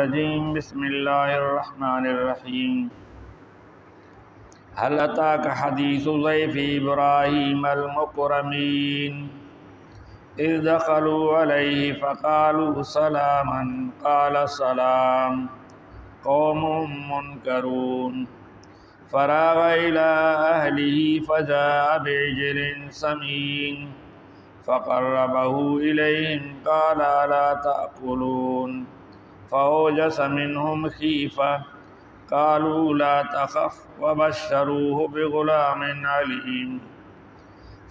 الرجیم بسم اللہ الرحمن الرحیم هل أتاك حديث ضيف إبراهيم المكرمين إذ دخلوا عليه فقالوا سلاما قال سلام قوم منكرون فراغ إلى أهله فجاء بعجل سمين فقربه إليهم قال ألا تأكلون فأوجس منهم خيفة قالوا لا تخف وبشروه بغلام عليم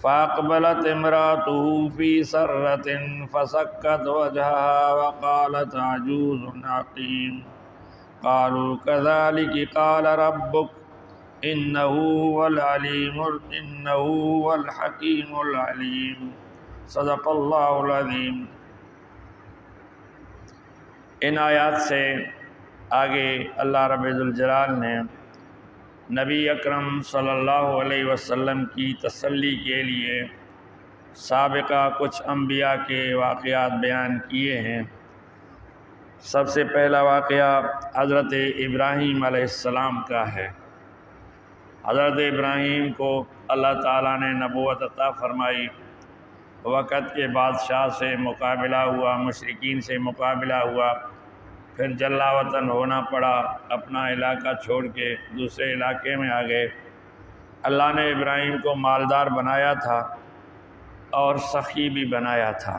فأقبلت امرأته في سرة فسكت وجهها وقالت عجوز عقيم قالوا كذلك قال ربك إنه هو الحكيم العليم صدق اللہ العظیم۔ ان آیات سے آگے اللہ رب ذوالجلال نے نبی اکرم صلی اللہ علیہ وسلم کی تسلی کے لیے سابقہ کچھ انبیاء کے واقعات بیان کیے ہیں۔ سب سے پہلا واقعہ حضرت ابراہیم علیہ السلام کا ہے۔ حضرت ابراہیم کو اللہ تعالیٰ نے نبوت عطا فرمائی، وقت کے بادشاہ سے مقابلہ ہوا، مشرکین سے مقابلہ ہوا، پھر جلا وطن ہونا پڑا، اپنا علاقہ چھوڑ کے دوسرے علاقے میں آ گئے۔ اللہ نے ابراہیم کو مالدار بنایا تھا اور سخی بھی بنایا تھا۔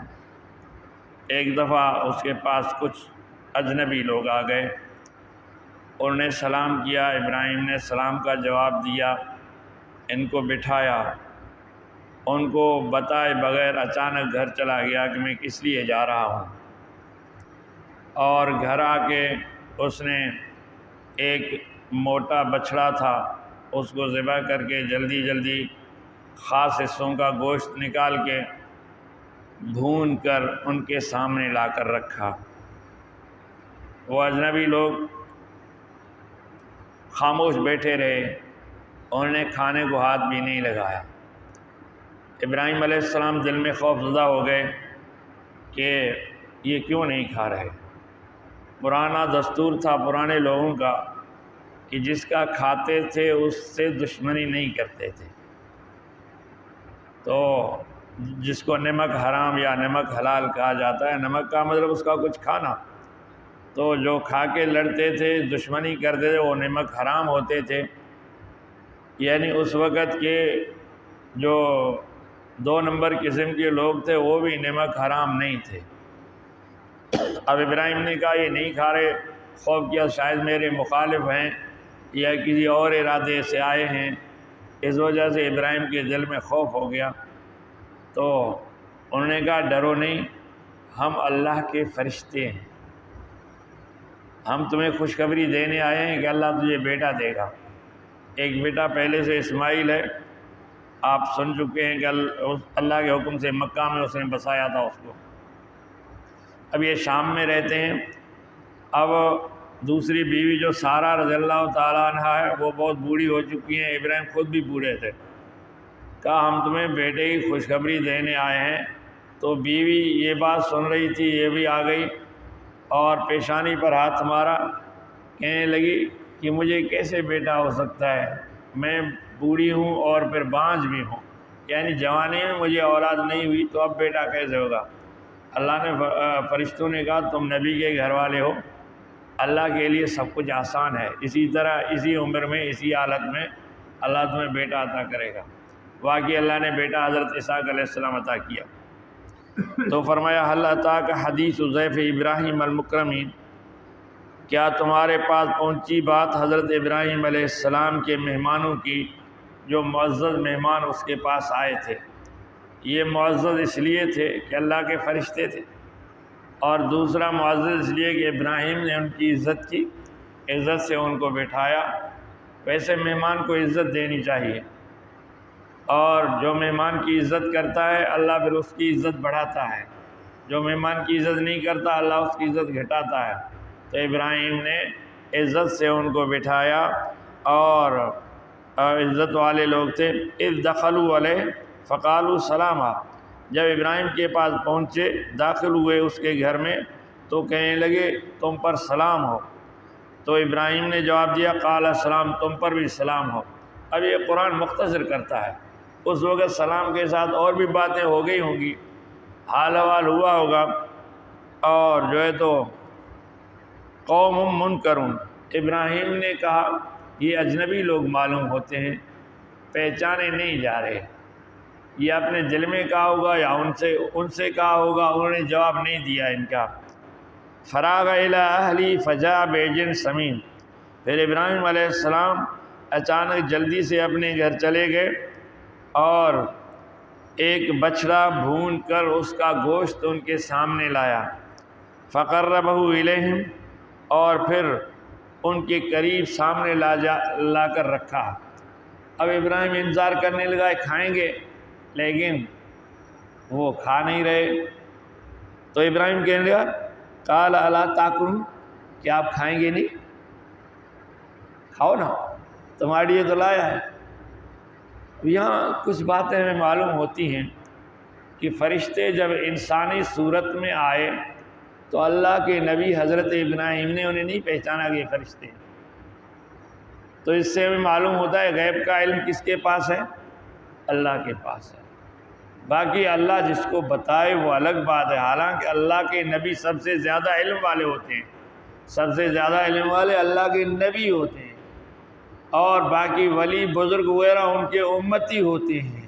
ایک دفعہ اس کے پاس کچھ اجنبی لوگ آ گئے، انہوں نے سلام کیا، ابراہیم نے سلام کا جواب دیا، ان کو بٹھایا، ان کو بتائے بغیر اچانک گھر چلا گیا کہ میں کس لیے جا رہا ہوں، اور گھر آ کے اس نے ایک موٹا بچڑا تھا اس کو ذبح کر کے جلدی جلدی خاص حصوں کا گوشت نکال کے بھون کر ان کے سامنے لا کر رکھا۔ وہ اجنبی لوگ خاموش بیٹھے رہے، انہوں نے کھانے کو ہاتھ بھی نہیں لگایا۔ ابراہیم علیہ السلام دل میں خوف زدہ ہو گئے کہ یہ کیوں نہیں کھا رہے۔ پرانا دستور تھا پرانے لوگوں کا کہ جس کا کھاتے تھے اس سے دشمنی نہیں کرتے تھے، تو جس کو نمک حرام یا نمک حلال کہا جاتا ہے، نمک کا مطلب اس کا کچھ کھانا، تو جو کھا کے لڑتے تھے دشمنی کرتے تھے وہ نمک حرام ہوتے تھے۔ یعنی اس وقت کے جو 2 نمبر قسم کے لوگ تھے وہ بھی نمک حرام نہیں تھے۔ اب ابراہیم نے کہا یہ نہیں کھا رہے، خوف کیا شاید میرے مخالف ہیں یا کسی اور ارادے سے آئے ہیں، اس وجہ سے ابراہیم کے دل میں خوف ہو گیا۔ تو انہوں نے کہا ڈرو نہیں، ہم اللہ کے فرشتے ہیں، ہم تمہیں خوشخبری دینے آئے ہیں کہ اللہ تجھے بیٹا دے گا۔ ایک بیٹا پہلے سے اسماعیل ہے، آپ سن چکے ہیں کہ اللہ کے حکم سے مکہ میں اس نے بسایا تھا اس کو۔ اب یہ شام میں رہتے ہیں۔ اب دوسری بیوی جو سارہ رضی اللہ تعالیٰ عنہ ہے وہ بہت بوڑھی ہو چکی ہیں، ابراہیم خود بھی بوڑھے تھے۔ کہا ہم تمہیں بیٹے کی خوشخبری دینے آئے ہیں۔ تو بیوی یہ بات سن رہی تھی، یہ بھی آ گئی اور پیشانی پر ہاتھ مارا، کہنے لگی کہ مجھے کیسے بیٹا ہو سکتا ہے، میں بوڑھی ہوں اور پھر بانجھ بھی ہوں، یعنی جوانی میں مجھے اولاد نہیں ہوئی تو اب بیٹا کیسے ہوگا۔ اللہ نے فرشتوں نے کہا تم نبی کے گھر والے ہو، اللہ کے لیے سب کچھ آسان ہے، اسی طرح اسی عمر میں اسی حالت میں اللہ تمہیں بیٹا عطا کرے گا۔ واقعی اللہ نے بیٹا حضرت اسحاق علیہ السلام عطا کیا۔ تو فرمایا هل أتاك حدیث ضیف ابراہیم المکرمین، کیا تمہارے پاس پہنچی بات حضرت ابراہیم علیہ السلام کے مہمانوں کی، جو معزز مہمان اس کے پاس آئے تھے۔ یہ معزز اس لیے تھے کہ اللہ کے فرشتے تھے، اور دوسرا معزز اس لیے کہ ابراہیم نے ان کی عزت کی، عزت سے ان کو بٹھایا۔ ویسے مہمان کو عزت دینی چاہیے، اور جو مہمان کی عزت کرتا ہے اللہ پھر اس کی عزت بڑھاتا ہے، جو مہمان کی عزت نہیں کرتا اللہ اس کی عزت گھٹاتا ہے۔ تو ابراہیم نے عزت سے ان کو بٹھایا، اور عزت والے لوگ تھے۔ اذ دخلوا علیہ فقالوا سلاما، جب ابراہیم کے پاس پہنچے داخل ہوئے اس کے گھر میں تو کہنے لگے تم پر سلام ہو، تو ابراہیم نے جواب دیا قال السلام، تم پر بھی سلام ہو۔ اب یہ قرآن مختصر کرتا ہے، اس وقت سلام کے ساتھ اور بھی باتیں ہو گئی ہوں گی، حال حوال ہوا ہوگا، اور جو ہے تو قوم منکرون، ابراہیم نے کہا یہ اجنبی لوگ معلوم ہوتے ہیں، پہچانے نہیں جا رہے، یہ اپنے دل میں کہا ہوگا یا ان سے کہا ہوگا، انہوں نے جواب نہیں دیا ان کا۔ فراغ الی اہلی فجاء بعجل سمین، پھر ابراہیم علیہ السلام اچانک جلدی سے اپنے گھر چلے گئے اور ایک بچڑا بھون کر اس کا گوشت ان کے سامنے لایا، فقربہ الیہم، اور پھر ان کے قریب سامنے لا کر رکھا۔ اب ابراہیم انتظار کرنے لگا کھائیں گے، لیکن وہ کھا نہیں رہے، تو ابراہیم کہنے لگا قال الا تاکلون، کیا آپ کھائیں گے نہیں؟ کھاؤ نا، تمہارے لیے تو لایا ہے۔ یہاں کچھ باتیں ہمیں معلوم ہوتی ہیں کہ فرشتے جب انسانی صورت میں آئے تو اللہ کے نبی حضرت ابراہیم نے انہیں نہیں پہچانا کہ یہ فرشتے ہیں، تو اس سے ہمیں معلوم ہوتا ہے غیب کا علم کس کے پاس ہے؟ اللہ کے پاس ہے۔ باقی اللہ جس کو بتائے وہ الگ بات ہے، حالانکہ اللہ کے نبی سب سے زیادہ علم والے ہوتے ہیں، سب سے زیادہ علم والے اللہ کے نبی ہوتے ہیں، اور باقی ولی بزرگ وغیرہ ان کے امتی ہوتے ہیں۔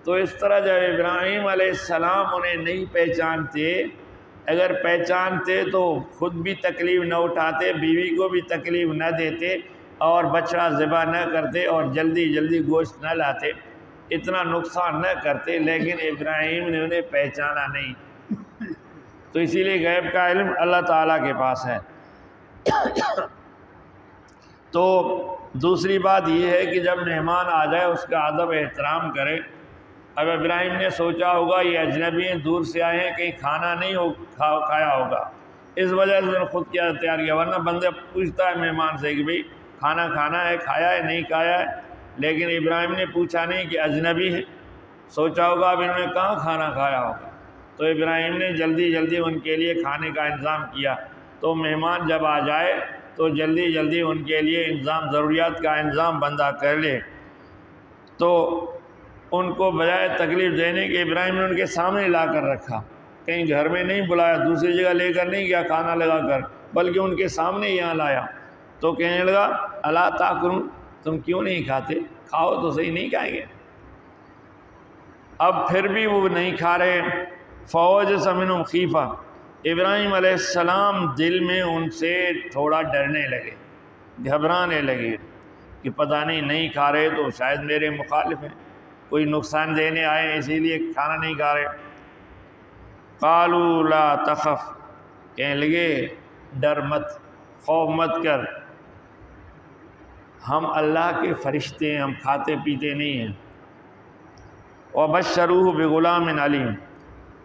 تو اس طرح جب ابراہیم علیہ السلام انہیں نہیں پہچانتے، اگر پہچانتے تو خود بھی تکلیف نہ اٹھاتے، بیوی کو بھی تکلیف نہ دیتے، اور بچڑا ذبح نہ کرتے، اور جلدی جلدی گوشت نہ لاتے، اتنا نقصان نہ کرتے، لیکن ابراہیم نے انہیں پہچانا نہیں، تو اسی لیے غیب کا علم اللہ تعالیٰ کے پاس ہے۔ تو دوسری بات یہ ہے کہ جب مہمان آ جائے اس کا ادب احترام کرے۔ اب ابراہیم نے سوچا ہوگا یہ اجنبی ہیں، دور سے آئے ہیں، کہیں کھانا نہیں کھایا ہوگا، اس وجہ سے خود کیا تیار کیا، ورنہ بندہ پوچھتا ہے مہمان سے کہ بھئی کھانا کھانا ہے، کھایا ہے نہیں کھایا ہے، لیکن ابراہیم نے پوچھا نہیں کہ اجنبی ہے، سوچا ہوگا اب انہوں نے کہاں کھانا کھایا ہوگا، تو ابراہیم نے جلدی جلدی ان کے لیے کھانے کا انتظام کیا۔ تو مہمان جب آ جائے تو جلدی جلدی ان کے لیے انتظام، ضروریات کا انتظام بندہ کر لے۔ تو ان کو بجائے تکلیف دینے کے ابراہیم نے ان کے سامنے لا کر رکھا، کہیں گھر میں نہیں بلایا، دوسری جگہ لے کر نہیں گیا کھانا لگا کر، بلکہ ان کے سامنے یہاں لایا۔ تو کہنے لگا الا تاکلون، تم کیوں نہیں کھاتے؟ کھاؤ تو صحیح، نہیں کھائیں گے؟ اب پھر بھی وہ نہیں کھا رہے۔ فوجس منہم خیفہ، ابراہیم علیہ السلام دل میں ان سے تھوڑا ڈرنے لگے، گھبرانے لگے کہ پتہ نہیں کھا رہے تو شاید میرے مخالف ہیں، کوئی نقصان دینے آئے اسی لیے کھانا نہیں کھا رہے۔ قالوا لا تخف، کہنے لگے ڈر مت، خوف مت کر، ہم اللہ کے فرشتے ہیں، ہم کھاتے پیتے نہیں ہیں۔ وبشروہ بغلام علیم،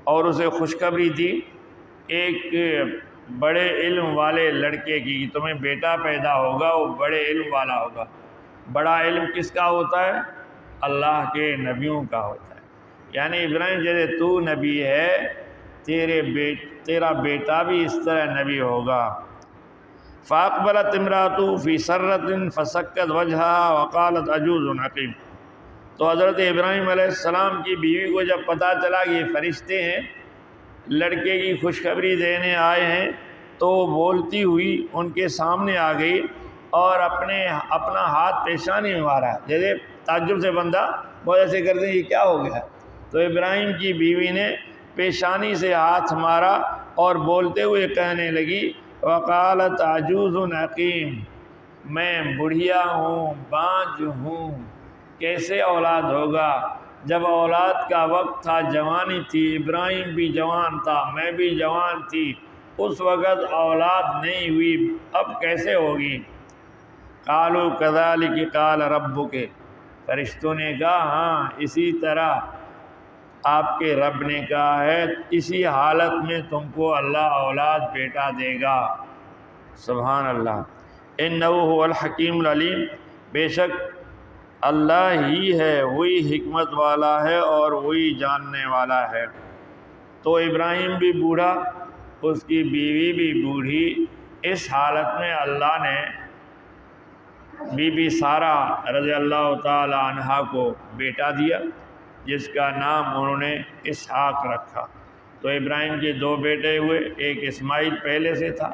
اور اسے خوشخبری دی ایک بڑے علم والے لڑکے کی کہ تمہیں بیٹا پیدا ہوگا، وہ بڑے علم والا ہوگا۔ بڑا علم کس کا ہوتا ہے؟ اللہ کے نبیوں کا ہوتا ہے، یعنی ابراہیم جیسے تو نبی ہے، تیرا بیٹا بھی اس طرح نبی ہوگا۔ فاقبلت امرأتہ فی سرۃ فسکت وجہہا وقالت عجوز عقیم، تو حضرت ابراہیم علیہ السلام کی بیوی کو جب پتہ چلا کہ یہ فرشتے ہیں، لڑکے کی خوشخبری دینے آئے ہیں، تو بولتی ہوئی ان کے سامنے آ گئی اور اپنا ہاتھ پیشانی میں مارا، جیسے تعجب سے بندہ بہت ایسے کرتے ہیں یہ کیا ہو گیا، تو ابراہیم کی بیوی نے پیشانی سے ہاتھ مارا اور بولتے ہوئے کہنے لگی وقالت عجوز عقیم، میں بڑھیا ہوں، بانجھ ہوں، کیسے اولاد ہوگا؟ جب اولاد کا وقت تھا، جوانی تھی، ابراہیم بھی جوان تھا، میں بھی جوان تھی، اس وقت اولاد نہیں ہوئی، اب کیسے ہوگی؟ قالوا کذالک قال ربک، فرشتوں نے کہا ہاں اسی طرح آپ کے رب نے کہا ہے، اسی حالت میں تم کو اللہ اولاد بیٹا دے گا۔ سبحان اللہ۔ انہ هو الحکیم العلیم، بے شک اللہ ہی ہے، وہی حکمت والا ہے اور وہی جاننے والا ہے۔ تو ابراہیم بھی بوڑھا اس کی بیوی بھی بوڑھی، اس حالت میں اللہ نے بی بی سارہ رضی اللہ تعالی عنہا کو بیٹا دیا، جس کا نام انہوں نے اسحاق رکھا۔ تو ابراہیم کے دو بیٹے ہوئے، ایک اسماعیل پہلے سے تھا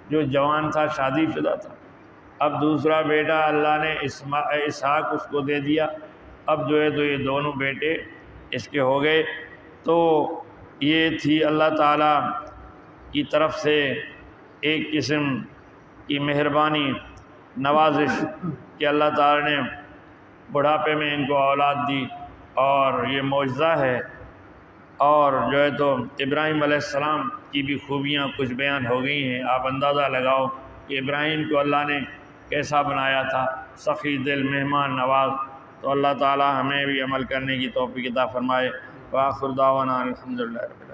جو جوان تھا، شادی شدہ تھا، اب دوسرا بیٹا اللہ نے اسحاق اس کو دے دیا۔ اب جو ہے تو یہ دونوں بیٹے اس کے ہو گئے۔ تو یہ تھی اللہ تعالیٰ کی طرف سے ایک قسم کی مہربانی، نوازش کہ اللہ تعالیٰ نے بڑھاپے میں ان کو اولاد دی، اور یہ معجزہ ہے۔ اور جو ہے تو ابراہیم علیہ السلام کی بھی خوبیاں کچھ بیان ہو گئی ہیں۔ آپ اندازہ لگاؤ کہ ابراہیم کو اللہ نے کیسا بنایا تھا، سخی دل، مہمان نواز۔ تو اللہ تعالیٰ ہمیں بھی عمل کرنے کی توفیق عطا فرمائے۔ وآخر دعوانا الحمدللہ رب العالمین۔